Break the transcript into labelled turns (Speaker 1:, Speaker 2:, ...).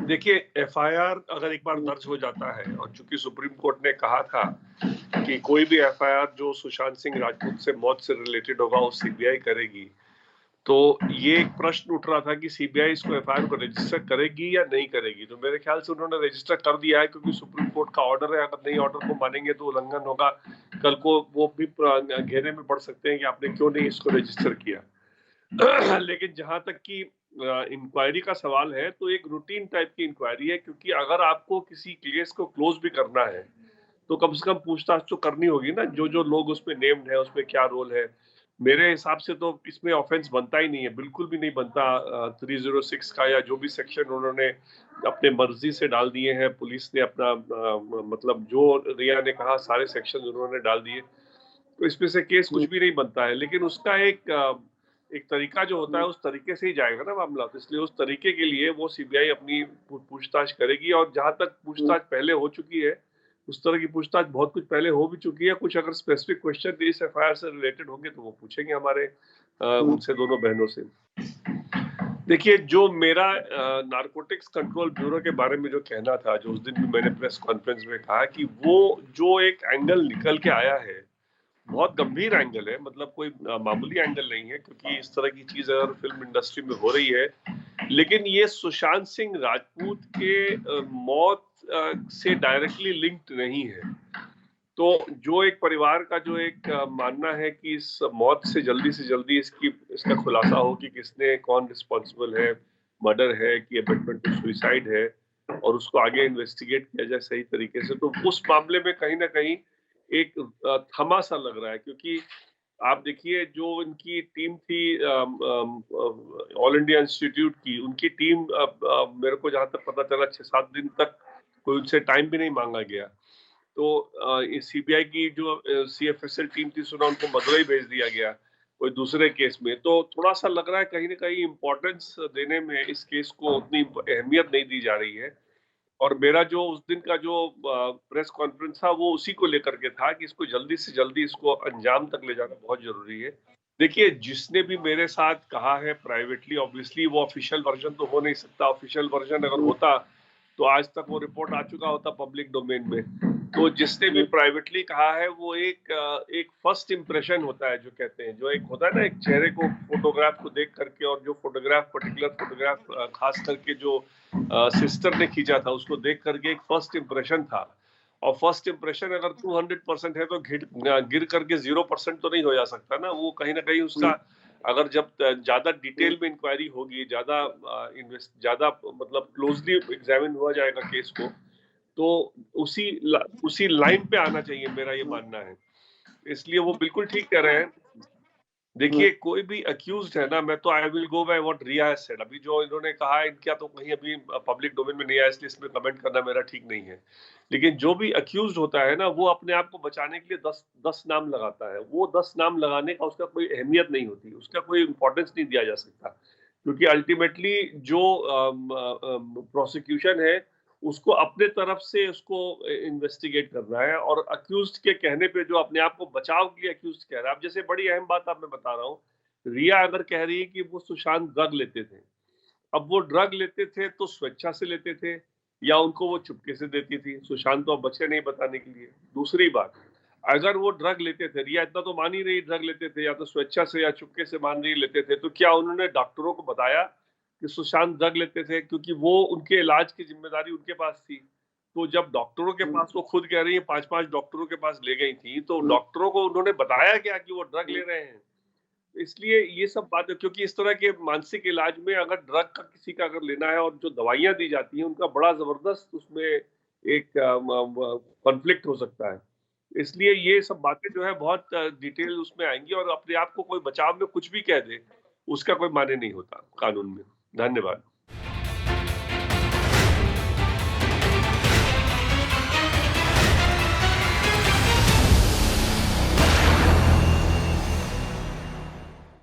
Speaker 1: देखिए, एफआईआर अगर एक बार दर्ज हो जाता है और चूंकि सुप्रीम कोर्ट ने कहा था कि कोई भी एफआईआर जो सुशांत सिंह राजपूत से मौत से रिलेटेड होगा वो सीबीआई करेगी, तो ये एक प्रश्न उठ रहा था कि सीबीआई इसको एफआईआर को रजिस्टर करेगी या नहीं करेगी। तो मेरे ख्याल से उन्होंने रजिस्टर कर दिया है, क्योंकि सुप्रीम कोर्ट का ऑर्डर है। अगर नहीं ऑर्डर को मानेंगे तो उल्लंघन होगा, कल को वो भी घेरे में पड़ सकते हैं कि आपने क्यों नहीं इसको रजिस्टर किया। लेकिन जहां तक कि इंक्वायरी का सवाल है, तो एक रूटीन टाइप की इंक्वायरी है, क्योंकि अगर आपको किसी केस को क्लोज भी करना है तो कम से कम पूछताछ तो करनी होगी ना, जो जो लोग उसमें नेम्ड है उसमें क्या रोल है। मेरे हिसाब से तो इसमें ऑफेंस बनता ही नहीं है, बिल्कुल भी नहीं बनता 306 का, या जो भी सेक्शन उन्होंने अपने मर्जी से डाल दिए हैं। पुलिस ने अपना मतलब जो रिया ने कहा सारे सेक्शन उन्होंने डाल दिए, तो इसमें से केस कुछ भी नहीं बनता है। लेकिन उसका एक तरीका जो होता है उस तरीके से ही जाएगा ना मामला, तो इसलिए उस तरीके के लिए वो सीबीआई अपनी पूछताछ करेगी। और जहां तक पूछताछ पहले हो चुकी है, उस तरह की पूछताछ बहुत कुछ पहले हो भी चुकी है। कुछ अगर स्पेसिफिक क्वेश्चन इस एफआईआर से रिलेटेड होंगे तो वो पूछेंगे हमारे उनसे, दोनों बहनों से। देखिए, जो मेरा नारकोटिक्स कंट्रोल ब्यूरो के बारे में जो कहना था, जो उस दिन भी मैंने प्रेस कॉन्फ्रेंस में कहा कि वो जो एक एंगल निकल के आया है, बहुत गंभीर एंगल है, मतलब कोई मामूली एंगल नहीं है, क्योंकि इस तरह की चीज अगर फिल्म इंडस्ट्री में हो रही है। लेकिन ये सुशांत सिंह राजपूत के मौत से डायरेक्टली लिंक्ड नहीं है। तो जो एक परिवार का जो एक मानना है कि इस मौत से जल्दी इसका खुलासा हो कि किसने, कौन रिस्पॉन्सिबल है, मर्डर है कि अबेटमेंट टू सुसाइड है, और उसको आगे इन्वेस्टिगेट किया जाए सही तरीके से, तो उस मामले में कहीं ना कहीं एक थमा सा लग रहा है। क्योंकि आप देखिए, जो इनकी टीम थी ऑल इंडिया इंस्टीट्यूट की, उनकी टीम मेरे को जहां तक पता चला 6-7 दिन तक कोई उनसे टाइम भी नहीं मांगा गया। तो सीबीआई की जो सीएफएसएल टीम थी, सुना उनको मदुरई भेज दिया गया कोई दूसरे केस में। तो थोड़ा सा लग रहा है कहीं ना कहीं इम्पोर्टेंस देने में इस केस को उतनी अहमियत नहीं दी जा रही है। और मेरा जो उस दिन का जो प्रेस कॉन्फ्रेंस था वो उसी को लेकर के था कि इसको जल्दी से जल्दी इसको अंजाम तक ले जाना बहुत जरूरी है। देखिए, जिसने भी मेरे साथ कहा है प्राइवेटली, ऑब्वियसली वो ऑफिशियल वर्जन तो हो नहीं सकता। ऑफिशियल वर्जन अगर होता तो आज तक वो रिपोर्ट आ चुका होता पब्लिक डोमेन में। तो जिसने भी प्राइवेटली कहा है वो एक फर्स्ट इंप्रेशन होता है, जो कहते हैं, जो एक होता है ना, एक चेहरे को, फोटोग्राफ को देख करके, और जो फोटोग्राफ, पर्टिकुलर फोटोग्राफ खास करके जो सिस्टर ने खींचा था, उसको देख करके एक फर्स्ट इंप्रेशन था। और फर्स्ट इंप्रेशन अगर 200% है तो गिर करके 0% तो नहीं हो जा सकता ना। वो कहीं ना कहीं उसका, अगर जब ज्यादा डिटेल में इंक्वायरी होगी, ज्यादा मतलब क्लोजली एग्जामिन हुआ जाएगा केस को, तो उसी लाइन पे आना चाहिए, मेरा ये मानना है। इसलिए वो बिल्कुल ठीक कह रहे हैं। देखिए, कोई भी अक्यूज्ड है ना, मैं तो I will go by what Riya has said. अभी जो इन्होंने कहा है, इनका तो कहीं अभी पब्लिक डोमेन में नहीं आया, इसलिए इसमें कमेंट करना मेरा ठीक नहीं है। लेकिन जो भी अक्यूज्ड होता है ना, वो अपने आप को बचाने के लिए 10 नाम लगाता है। वो 10 नाम लगाने का उसका कोई अहमियत नहीं होती, उसका कोई इंपॉर्टेंस नहीं दिया जा सकता, क्योंकि अल्टीमेटली जो प्रोसिक्यूशन है उसको अपने तरफ से उसको इन्वेस्टिगेट करना है। और अक्यूज्ड के कहने पे जो अपने आप को बचाव के लिए अक्यूज्ड कह रहा है। अब जैसे बड़ी अहम बात आप मैं बता रहा हूँ, रिया अगर कह रही है कि वो सुशांत ड्रग लेते थे, अब वो ड्रग लेते थे तो स्वेच्छा से लेते थे या उनको वो चुपके से देती थी? सुशांत तो अब बचे नहीं बताने के लिए। दूसरी बात, अगर वो ड्रग लेते थे, रिया इतना तो मान ही रही ड्रग लेते थे, या तो स्वेच्छा से या चुपके से मान रही लेते थे, तो क्या उन्होंने डॉक्टरों को बताया कि सुशांत ड्रग लेते थे? क्योंकि वो उनके इलाज की जिम्मेदारी उनके पास थी। तो जब डॉक्टरों के पास, वो खुद कह रही है 5-5 डॉक्टरों के पास ले गई थी, तो डॉक्टरों को उन्होंने बताया क्या कि वो ड्रग ले रहे हैं? इसलिए ये सब बातें, क्योंकि इस तरह के मानसिक इलाज में अगर ड्रग का किसी का अगर लेना है, और जो दवाइयां दी जाती हैं उनका बड़ा जबरदस्त उसमें एक कॉन्फ्लिक्ट हो सकता है। इसलिए ये सब बातें जो है बहुत डिटेल उसमें आएंगी, और अपने आप को कोई बचाव में कुछ भी कह दे, उसका कोई माने नहीं होता कानून में। धन्यवाद।